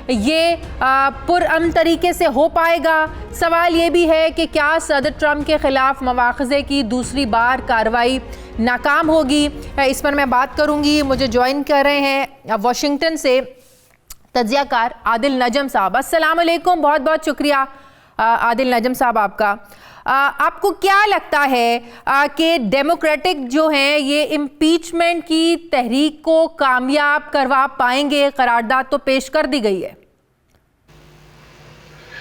ये पुरअमन तरीके से हो पाएगा? सवाल ये भी है कि क्या सदर ट्रंप के ख़िलाफ़ मवाख़ज़े की दूसरी बार कार्रवाई नाकाम होगी? इस पर मैं बात करूँगी। मुझे ज्वाइन कर रहे हैं वाशिंगटन से तज्ज़ियाकार आदिल नजम साहब। अस्सलाम वालेकुम, बहुत बहुत शुक्रिया आदिल नजम साहब आपका। आपको क्या लगता है कि डेमोक्रेटिक जो हैं ये इम्पीचमेंट की तहरीक को कामयाब करवा पाएंगे? करारदाद तो पेश कर दी गई है।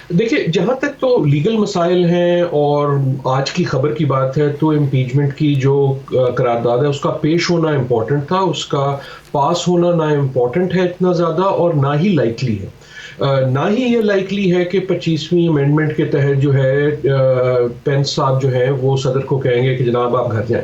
देखिए, जहाँ तक तो लीगल मसाइल हैं और आज की खबर की बात है तो इम्पीचमेंट की जो करारदाद है उसका पेश होना इम्पोर्टेंट था, उसका पास होना ना इम्पोर्टेंट है इतना ज़्यादा और ना ही लाइकली है। ना ही ये लाइकली है कि 25वीं अमेंडमेंट के तहत जो है पेंस साहब जो है वो सदर को कहेंगे कि जनाब आप घर जाएं।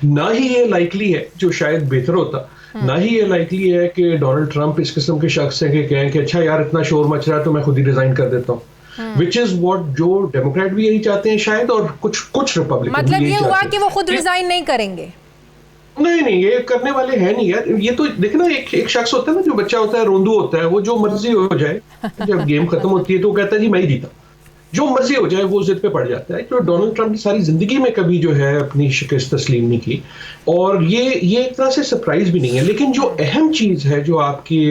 ना ही ये लाइकली है, जो शायद बेहतर होता, ना ही ये लाइकली है कि डोनाल्ड ट्रंप इस किस्म के शख्स हैं कि कहें कि अच्छा यार इतना शोर मच रहा है तो मैं खुद ही रिजाइन कर देता हूँ। विच इज व्हाट जो डेमोक्रेट भी यही चाहते हैं शायद, और कुछ रिपब्लिकन मतलब ये हुआ कि वो खुद रिजाइन नहीं करेंगे? नहीं, ये करने वाले हैं नहीं यार। ये तो देखे ना, एक शख्स होता है ना, जो बच्चा होता है, रोंदू होता है, वो जो मर्जी हो जाए जब गेम खत्म होती है तो कहता है जी मैं ही जीता, जो मर्जी हो जाए वो जिद पे पड़ जाता है। तो डोनाल्ड ट्रंप ने सारी जिंदगी में कभी जो है अपनी शिकस्त तस्लीम नहीं की और ये एक तरह से सरप्राइज भी नहीं है। लेकिन जो अहम चीज है जो आपकी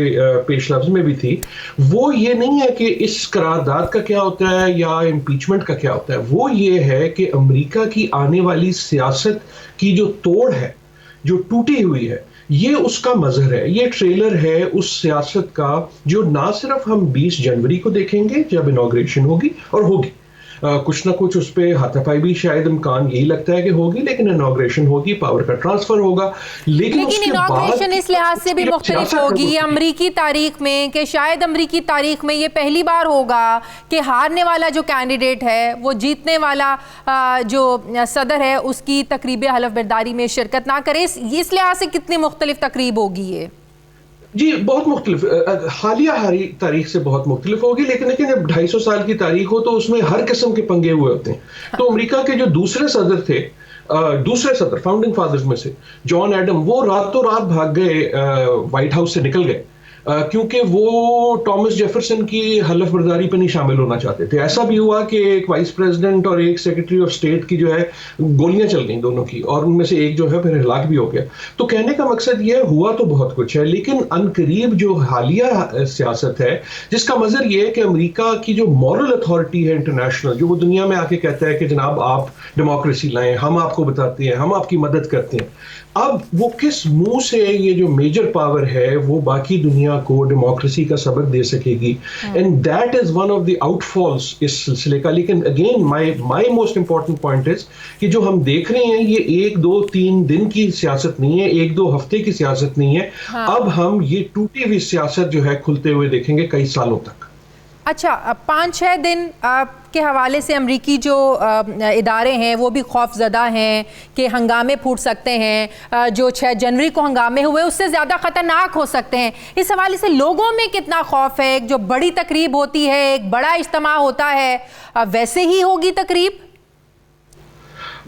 पेश लफ्ज में भी थी, वो ये नहीं है कि इस करारदाद का क्या होता है या इम्पीचमेंट का क्या होता है, वो ये है कि अमेरिका की आने वाली सियासत की जो तोड़ है, जो टूटी हुई है, ये उसका मजहर है, ये ट्रेलर है उस सियासत का जो ना सिर्फ हम 20 जनवरी को देखेंगे जब इनॉग्रेशन होगी और होगी, कुछ ना कुछ उस पर हाथापाई भी शायद इम्कान यही लगता है कि होगी, लेकिन इनॉग्रेशन होगी, पावर का ट्रांसफर होगा। लेकिन इनॉग्रेशन इस लिहाज से भी मुख्तलिफ होगी अमरीकी तारीख में कि शायद अमरीकी तारीख में ये पहली बार होगा कि हारने वाला जो कैंडिडेट है वो जीतने वाला जो सदर है उसकी तकरीब हलफ बर्दारी में शिरकत ना करे। इस लिहाज से कितनी मुख्तलिफ तकरीब होगी ये? जी बहुत मुख्तलिफ, हालिया तारीख से बहुत मुख्तलिफ होगी, लेकिन जब 250 साल की तारीख हो तो उसमें हर किस्म के पंगे हुए होते हैं। तो अमेरिका के जो दूसरे सदर फाउंडिंग फादर्स में से जॉन एडम, वो रातों रात भाग गए, व्हाइट हाउस से निकल गए क्योंकि वो टॉमस जेफरसन की हलफ बर्दारी पर नहीं शामिल होना चाहते थे। ऐसा भी हुआ कि एक वाइस प्रेसिडेंट और एक सेक्रेटरी ऑफ स्टेट की जो है गोलियां चल गई दोनों की, और उनमें से एक जो है फिर हिलाक भी हो गया। तो कहने का मकसद ये हुआ तो बहुत कुछ है, लेकिन अनकरीब जो हालिया सियासत है जिसका मजर ये है कि अमेरिका की जो मॉरल अथॉरिटी है इंटरनेशनल, जो वो दुनिया में आके कहता है कि जनाब आप डेमोक्रेसी लाएं, हम आपको बताते हैं, हम आपकी मदद करते हैं, अब वो किस मुंह से ये जो मेजर पावर है वो बाकी दुनिया को डेमोक्रेसी का सबक दे सकेगी? And that is one of the outfalls इस सिलसिले का। लेकिन again my most important point is कि जो हम देख रहे हैं ये 1, 2, 3 दिन की सियासत नहीं है, 1, 2 हफ्ते की सियासत नहीं है। अब हम ये टूटी हुई सियासत जो है खुलते हुए देखेंगे कई सालों तक। अच्छा, 5-6 दिन के हवाले से अमरीकी जो इदारे हैं वो भी खौफजदा हैं कि हंगामे फूट सकते हैं, जो 6 जनवरी को हंगामे हुए उससे ज़्यादा ख़तरनाक हो सकते हैं। इस हवाले से लोगों में कितना खौफ है? एक जो बड़ी तकरीब होती है, एक बड़ा इज्तिमा होता है, वैसे ही होगी तकरीब?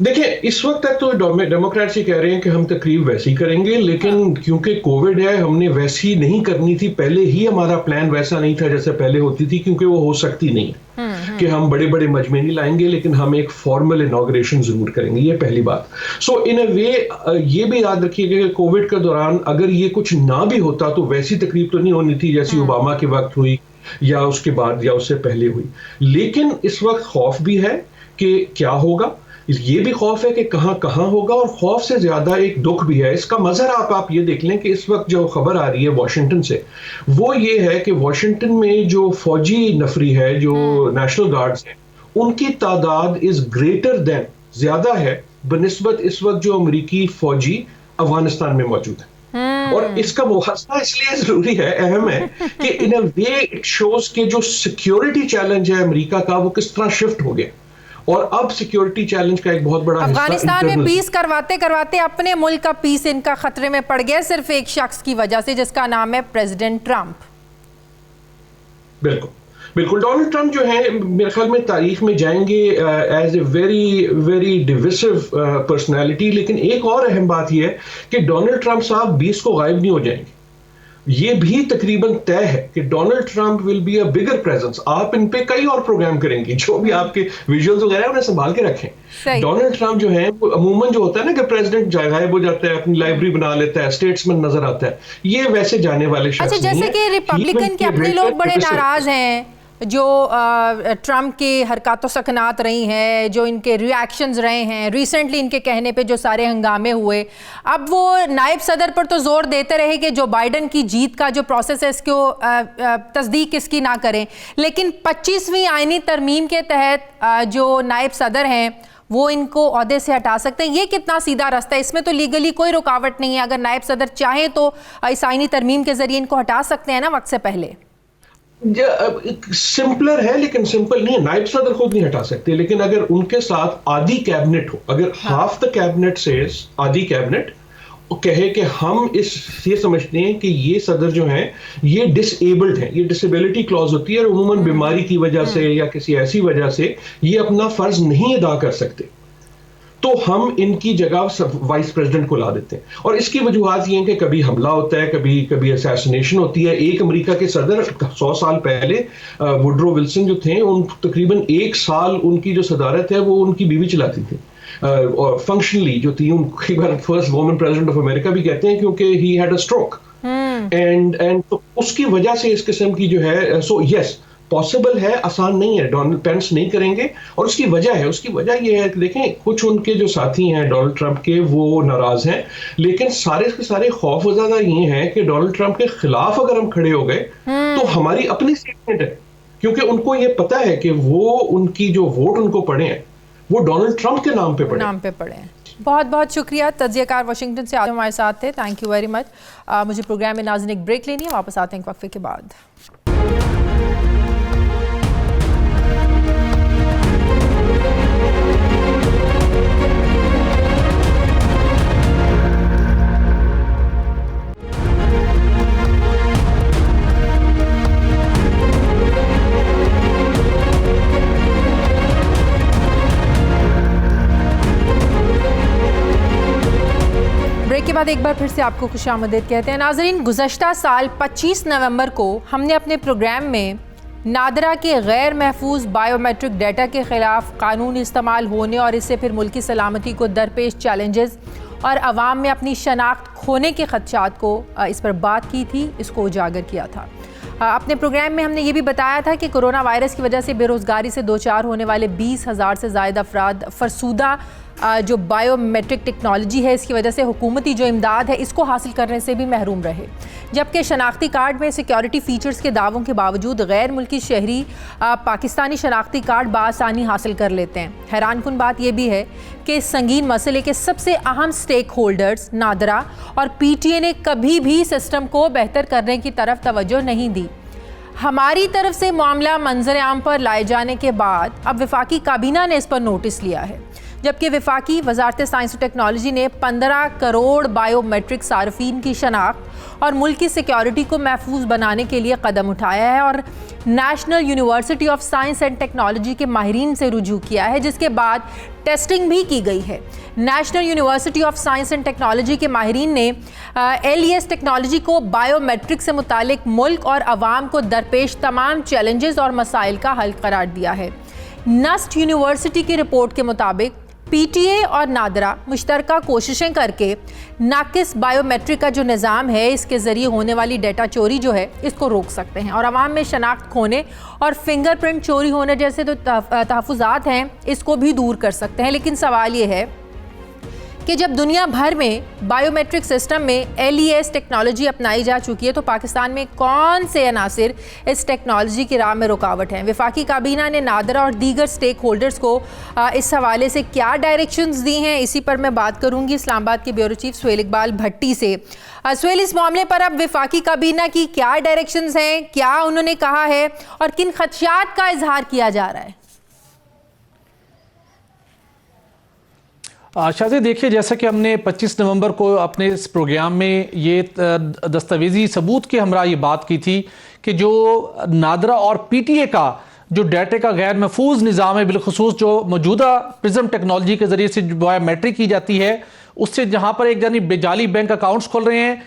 देखिए, इस वक्त तक तो डेमोक्रेट्स ही कह रहे हैं कि हम तकरीब वैसी करेंगे, लेकिन क्योंकि कोविड है हमने वैसी नहीं करनी थी, पहले ही हमारा प्लान वैसा नहीं था जैसे पहले होती थी, क्योंकि वो हो सकती नहीं है कि हम बड़े बड़े मजमे नहीं लाएंगे, लेकिन हम एक फॉर्मल इनॉग्रेशन जरूर करेंगे, ये पहली बात। सो इन अ वे ये भी याद रखिएगा कि कोविड के दौरान अगर ये कुछ ना भी होता तो वैसी तकरीब तो नहीं होनी थी जैसी ओबामा के वक्त हुई या उसके बाद या उससे पहले हुई। लेकिन इस वक्त खौफ भी है कि क्या होगा, ये भी खौफ है कि कहां होगा, और खौफ से ज्यादा एक दुख भी है। इसका मजहर आप ये देख लें कि इस वक्त जो खबर आ रही है वॉशिंगटन से, वो ये है कि वॉशिंगटन में जो फौजी नफरी है, जो नेशनल गार्ड्स हैं, उनकी तादाद इज ग्रेटर देन, ज्यादा है बनिस्बत इस वक्त जो अमेरिकी फौजी अफगानिस्तान में मौजूद है। और इसका मुहासना इसलिए जरूरी है, अहम है कि इन अ वे इट शोज के जो सिक्योरिटी चैलेंज है अमेरिका का वो किस तरह शिफ्ट हो गया, और अब सिक्योरिटी चैलेंज का एक बहुत बड़ा अफगानिस्तान में पीस करवाते करवाते अपने मुल्क का पीस इनका खतरे में पड़ गया सिर्फ एक शख्स की वजह से, जिसका नाम है प्रेसिडेंट ट्रंप। बिल्कुल डोनाल्ड ट्रंप जो है मेरे ख्याल में तारीख में जाएंगे as a very very divisive personality. लेकिन एक और अहम बात यह है कि डोनाल्ड ट्रंप साहब 20 को गायब नहीं हो जाएंगे। ये भी तकरीबन तय है कि Donald Trump will be a bigger presence. आप इन पे कई और प्रोग्राम करेंगी, जो भी आपके विजुअल्स वगैरह उन्हें संभाल के रखें। डोनाल्ड ट्रंप जो है अमूमन जो होता है ना कि प्रेसिडेंट गायब हो जाता है, अपनी लाइब्रेरी बना लेता है, स्टेट्समैन नजर आता है, ये वैसे जाने वाले शख्स अच्छा, जैसे कि रिपब्लिकन के अपने लोग बड़े नाराज हैं जो ट्रंप की हरकतों सकनात रही हैं, जो इनके रिएक्शंस रहे हैं, रिसेंटली इनके कहने पे जो सारे हंगामे हुए, अब वो नायब सदर पर तो जोर देते रहे कि जो बाइडन की जीत का जो प्रोसेस है इसको तस्दीक इसकी ना करें, लेकिन 25वीं आईनी तरमीम के तहत जो नायब सदर हैं वो इनको ओहदे से हटा सकते हैं। ये कितना सीधा रास्ता है? इसमें तो लीगली कोई रुकावट नहीं है, अगर नायब सदर चाहे तो इस आईनी तरमीम के जरिए इनको हटा सकते हैं ना वक्त से पहले। सिंपलर है लेकिन सिंपल नहीं है। नायब सदर खुद नहीं हटा सकते, लेकिन अगर उनके साथ आधी कैबिनेट हो, अगर हाफ द कैबिनेट से आधी कैबिनेट कहे कि हम ये समझते हैं कि ये सदर जो हैं ये डिसेबल्ड हैं, ये डिसेबिलिटी क्लॉज होती है और उमूमन बीमारी की वजह से या किसी ऐसी वजह से ये अपना फर्ज नहीं अदा कर सकते, तो हम इनकी जगह वाइस प्रेसिडेंट को ला देते हैं। और इसकी वजूहत ये हैं कि कभी हमला होता है, कभी असैसिनेशन होती है। एक अमेरिका के सदर 100 साल पहले वुडरो विल्सन जो थे, उन तकरीबन 1 साल उनकी जो सदारत है वो उनकी बीवी चलाती थी, और फंक्शनली जो थी उनकी first women president of America भी कहते हैं, क्योंकि he had a stroke and तो उसकी वजह से इस किस्म की जो है, सो यस पॉसिबल है, आसान नहीं है, डोनाल्ड पेंस नहीं करेंगे। और उसकी वजह यह है कि देखें कुछ उनके जो साथी हैं डोनाल्ड ट्रंप के वो नाराज हैं, लेकिन सारे के सारे खौफज़दा ये हैं कि डोनाल्ड ट्रंप के खिलाफ अगर हम खड़े हो गए तो हमारी अपनी स्टेटमेंट है, क्योंकि उनको ये पता है कि वो उनकी जो वोट उनको पड़े हैं वो डोनाल्ड ट्रंप के नाम पे पड़े हैं। बहुत बहुत शुक्रिया। तज्जियाकार वाशिंगटन से आज हमारे साथ थे, थैंक यू वेरी मच। मुझे प्रोग्राम में नाज़रीन एक ब्रेक लेनी है, वापस आते हैं एक वक्फे के बाद। ब्रेक के बाद एक बार फिर से आपको खुशामदीद कहते हैं। नाज़रीन, गुज़श्ता साल 25 नवंबर को हमने अपने प्रोग्राम में नादरा के गैर महफूज बायोमेट्रिक डाटा के ख़िलाफ़ कानून इस्तेमाल होने और इससे फिर मुल्की सलामती को दरपेश चैलेंजेस और आवाम में अपनी शनाख्त खोने के ख़दशात को इस पर बात की थी, इसको उजागर किया था। अपने प्रोग्राम में हमने ये भी बताया था कि कोरोना वायरस की वजह से बेरोज़गारी से दो चार होने वाले 20,000 से ज़ायद अफराद फरसूदा जो बायोमेट्रिक टेक्नोलॉजी है इसकी वजह से हुकूमती जो इमदाद है इसको हासिल करने से भी महरूम रहे, जबकि शनाख्ती कार्ड में सिक्योरिटी फ़ीचर्स के दावों के बावजूद गैर मुल्की शहरी पाकिस्तानी शनाख्ती कार्ड बासानी हासिल कर लेते हैं। हैरानकुन बात यह भी है कि इस संगीन मसले के सबसे अहम स्टेक होल्डर्स नादरा और PTA ने कभी भी सिस्टम को बेहतर करने की तरफ तवज्जो नहीं दी। हमारी तरफ से मामला मंजर आम पर लाए जाने के बाद अब वफाकी काबीना ने इस पर नोटिस लिया है, जबकि वफाकी वजारत साइंस और टेक्नोलॉजी ने 15 करोड़ बायोमेट्रिक सार्फिन की शनाख्त और मुल्क की सिक्योरिटी को महफूज बनाने के लिए कदम उठाया है और national university of science and technology के माहिरीन से रुजू किया है, जिसके बाद टेस्टिंग भी की गई है। National university of science and technology के माहिरीन ने LES टेक्नोलॉजी को बायोमेट्रिक से मुतालिक मुल्क और आवाम को दरपेश तमाम चैलेंजेस और मसाइल का हल करार दिया है। नस्ट यूनिवर्सिटी की रिपोर्ट के मुताबिक PTA और नादरा मुश्तरका कोशिशें करके नाकिस बायोमेट्रिक का जो निज़ाम है इसके ज़रिए होने वाली डेटा चोरी जो है इसको रोक सकते हैं और आवाम में शनाख्त खोने और फिंगरप्रिंट चोरी होने जैसे जो तहफ़्फ़ुज़ात हैं इसको भी दूर कर सकते हैं। लेकिन सवाल ये है कि जब दुनिया भर में बायोमेट्रिक सिस्टम में LES टेक्नोलॉजी अपनाई जा चुकी है तो पाकिस्तान में कौन से अनासिर इस टेक्नोलॉजी की राह में रुकावट हैं? वफाकी काबीना ने नादरा और दीगर स्टेक होल्डर्स को इस हवाले से क्या डायरेक्शंस दी हैं, इसी पर मैं बात करूंगी इस्लामाबाद के ब्यूरो चीफ सुहेल इकबाल भट्टी से। सुहेल, इस मामले पर अब वफाकी काबीना की क्या डायरेक्शंस हैं, क्या उन्होंने कहा है और किन खदशात का इजहार किया जा रहा है? शादी, देखिए, जैसा कि हमने 25 नवंबर को अपने इस प्रोग्राम में ये दस्तावेजी सबूत के हमरा ये बात की थी कि जो नादरा और PTA का जो डाटा का गैर महफूज निज़ाम है, बिलखुसूस जो मौजूदा प्रिज्म टेक्नोलॉजी के ज़रिए से बायोमेट्रिक की जाती है उससे जहां पर एक यानी जाली बैंक अकाउंट्स खोल रहे हैं,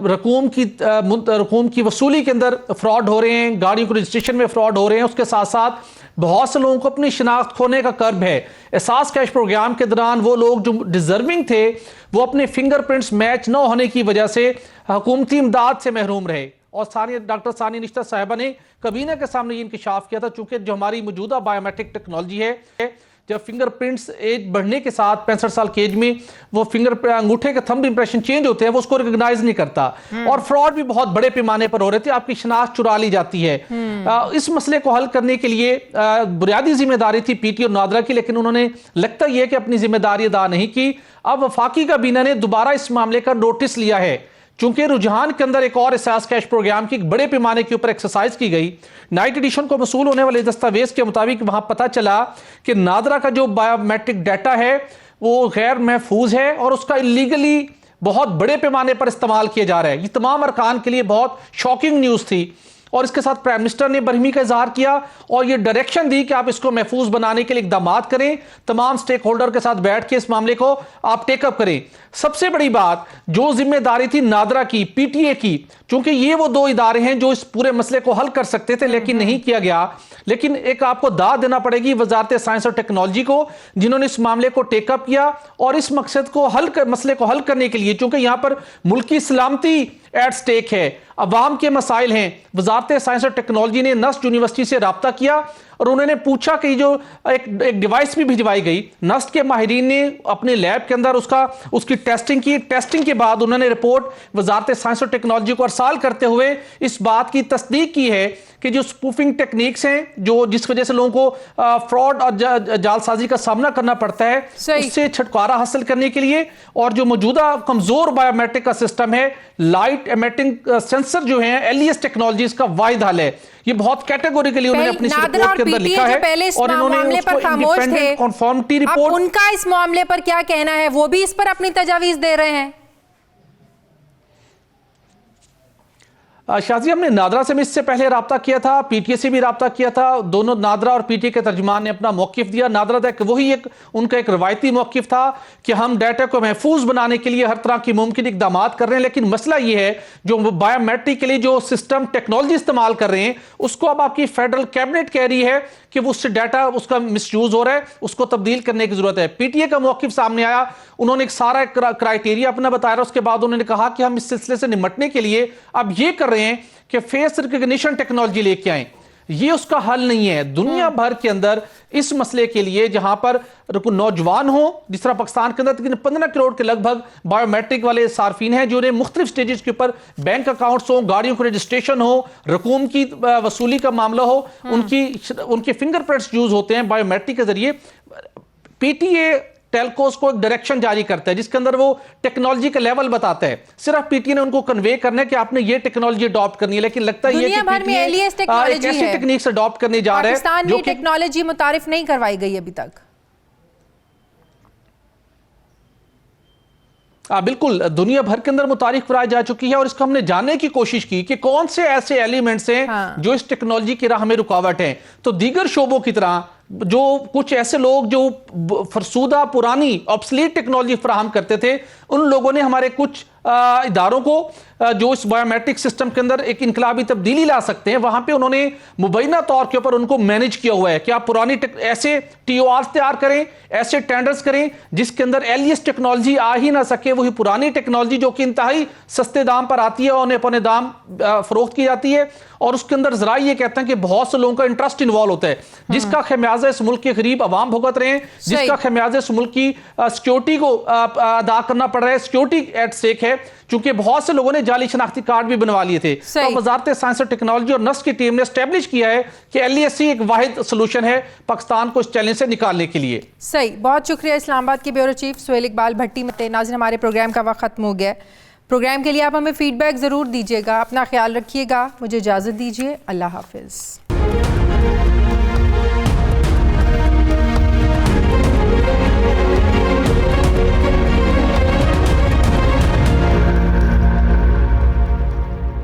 रकूम की वसूली के अंदर फ्रॉड हो रहे हैं, गाड़ियों के रजिस्ट्रेशन में फ्रॉड हो रहे हैं, उसके साथ साथ बहुत से लोगों को अपनी शिनाख्त खोने का कर्ब है। एहसास कैश प्रोग्राम के दौरान वो लोग जो डिजर्विंग थे वो अपने फिंगरप्रिंट्स मैच न होने की वजह से हुकूमती इमदाद से महरूम रहे। और डॉक्टर सानिया निश्ता साहिबा ने कबीना के सामने ये इंकशाफ किया था, चूंकि जो हमारी मौजूदा बायोमेट्रिक टेक्नोलॉजी है, जब फिंगरप्रिंट्स एज बढ़ने के साथ 65 साल की एज में वो अंगूठे के थंब इंप्रेशन चेंज होते हैं, वो उसको रिकॉग्नाइज नहीं करता और फ्रॉड भी बहुत बड़े पैमाने पर हो रहे थे, आपकी शनाख्त चुरा ली जाती है। इस मसले को हल करने के लिए बुनियादी जिम्मेदारी थी पीटी और नादरा की, लेकिन उन्होंने लगता यह कि अपनी जिम्मेदारी अदा नहीं की। अब वफाकी काबीना ने दोबारा इस मामले का नोटिस लिया है, चूंकि रुझान के अंदर एक और एहसास कैश प्रोग्राम की बड़े पैमाने के ऊपर एक्सरसाइज की गई। नाइट एडिशन को मसूल होने वाले दस्तावेज के मुताबिक वहां पता चला कि नादरा का जो बायोमेट्रिक डाटा है वो गैर महफूज है और उसका इलीगली बहुत बड़े पैमाने पर इस्तेमाल किया जा रहा है। ये तमाम अरकान के लिए बहुत शॉकिंग न्यूज थी और इसके साथ प्राइम मिनिस्टर ने बरहमी का इजहार किया और ये डायरेक्शन दी कि आप इसको महफूज बनाने के लिए इकदाम करें, तमाम स्टेक होल्डर के साथ बैठ के इस मामले को आप टेकअप करें। सबसे बड़ी बात जो जिम्मेदारी थी नादरा की, पीटीए की, चूंकि ये वो दो इदारे हैं जो इस पूरे मसले को हल कर सकते थे लेकिन नहीं किया गया। लेकिन एक आपको दाद देना पड़ेगी वजारत साइंस और टेक्नोलॉजी को, जिन्होंने इस मामले को टेकअप किया और इस मकसद को मसले को हल करने के लिए, चूंकि यहां पर मुल्क की सलामती एट स्टेक है, अवाम के मसाइल हैं, वजारत साइंस और टेक्नोलॉजी ने नस्ट यूनिवर्सिटी से राब्ता किया और उन्होंने पूछा कि जो एक डिवाइस भी भिजवाई गई, नस्ट के माहिरीन ने अपने लैब के अंदर उसकी टेस्टिंग की। टेस्टिंग के बाद उन्होंने रिपोर्ट वजारत साइंस और टेक्नोलॉजी को अरसाल करते हुए इस बात की तस्दीक की है कि जो स्पूफिंग टेक्निक्स हैं जो जिस वजह से लोगों को फ्रॉड और जालसाजी का सामना करना पड़ता है, उससे छुटकारा हासिल करने के लिए और जो मौजूदा कमजोर बायोमेट्रिक का सिस्टम है, लाइट एमिटिंग सेंसर जो है एलईएस टेक्नोलॉजीज का वाहिद हल है। ये बहुत कैटेगोरिकली उन्होंने अपनी रिपोर्ट के अंदर लिखा है और इन्होंने उसको इंडिपेंडेंट कन्फर्मिटी रिपोर्ट। उनका इस मामले पर क्या कहना है? वो भी इस पर अपनी तजावीज दे रहे हैं। शाजी, हमने नादरा से भी इससे पहले राब्ता किया था, पीटीए से भी राब्ता किया था। दोनों नादरा और पीटीए के तर्जुमान ने अपना मौकिफ दिया। नादरा तक वही उनका एक रवायती मौकिफ था कि हम डाटा को महफूज बनाने के लिए हर तरह की मुमकिन इकदाम कर रहे हैं, लेकिन मसला यह है जो बायोमेट्रिक के लिए जो सिस्टम टेक्नोलॉजी इस्तेमाल कर रहे हैं उसको अब आपकी फेडरल कैबिनेट कह रही है कि वो उससे डाटा उसका मिसयूज हो रहा है, उसको तब्दील करने की जरूरत है। पीटीए का मौकिफ सामने आया, उन्होंने एक सारा क्राइटेरिया अपना बताया, उसके बाद उन्होंने कहा कि हम इस सिलसिले से निपटने के लिए अब ये कर रहे हैं कि फेस रिकॉग्निशन टेक्नोलॉजी लेके आए। ये उसका हल नहीं है। दुनिया भर के अंदर इस मसले के लिए जहां पर नौजवान हो, जिस तरह पाकिस्तान के अंदर 15 करोड़ के लगभग बायोमेट्रिक वाले सार्फिन हैं जो मुख्तलिफ स्टेजेस के ऊपर बैंक अकाउंट्स हो, गाड़ियों का रजिस्ट्रेशन हो, रकूम की वसूली का मामला हो, उनके फिंगरप्रिंट्स यूज होते हैं बायोमेट्रिक के जरिए। पीटीए टेलकोस को एक डायरेक्शन जारी करता है जिसके अंदर वो टेक्नोलॉजी का लेवल बताता है। सिर्फ पीटीए ने उनको कन्वे करना है कि आपने ये टेक्नोलॉजी अडॉप्ट करनी है, लेकिन लगता है कि पीटीए एक ऐसी टेक्निक्स अडॉप्ट करने जा रहा है पाकिस्तान में टेक्नोलॉजी मुतारिफ नहीं करवाई गई अभी तक। बिल्कुल, दुनिया भर के अंदर मुतारिफ कराई जा चुकी है और इसको हमने जानने की कोशिश की कि कौन से ऐसे एलिमेंट्स हैं जो इस टेक्नोलॉजी की राह में रुकावट हैं। तो दीगर शोबों की तरह जो कुछ ऐसे लोग जो फरसूदा पुरानी ऑब्सलीट टेक्नोलॉजी फराहम करते थे, उन लोगों ने हमारे कुछ इदारों को जो इस बायोमेट्रिक सिस्टम के अंदर एक इनकलाबी तब्दीली ला सकते हैं, वहां पे उन्होंने मुबैना तौर के ऊपर उनको मैनेज किया हुआ है कि आप पुरानी ऐसे टीओआर तैयार करें, ऐसे टेंडर्स करें जिसके अंदर एलईएस टेक्नोलॉजी आ ही ना सके, वही पुरानी टेक्नोलॉजी जो कि इंतहाई सस्ते दाम पर आती है और उन्हें अपने दाम फरोख्त की जाती है। और उसके अंदर जरा ये कहते हैं कि बहुत से लोगों का इंटरेस्ट इन्वॉल्व होता है, जिसका खमियाजा इस मुल्क के गरीब अवाम भुगत रहे हैं, जिसका खमियाजा इस मुल्क की सिक्योरिटी को अदा करना पड़ रहा है। सिक्योरिटी एट स्टेक है, क्योंकि बहुत से लोगों ने जाली शनाख्ती कार्ड भी बनवा लिए थे। तो वजारत साइंस और टेक्नोलॉजी और नस्ट की टीम ने एस्टेब्लिश किया है कि एलईएससी एक वाहिद सोल्यूशन है पाकिस्तान को इस चैलेंज से निकालने के लिए। सही, बहुत शुक्रिया इस्लामाबाद के ब्यूरो चीफ सुहेल इकबाल भट्टी। नाज़रीन, हमारे प्रोग्राम का वक्त खत्म हो गया। प्रोग्राम के लिए आप हमें फीडबैक ज़रूर दीजिएगा। अपना ख्याल रखिएगा। मुझे इजाज़त दीजिए। अल्लाह हाफिज़।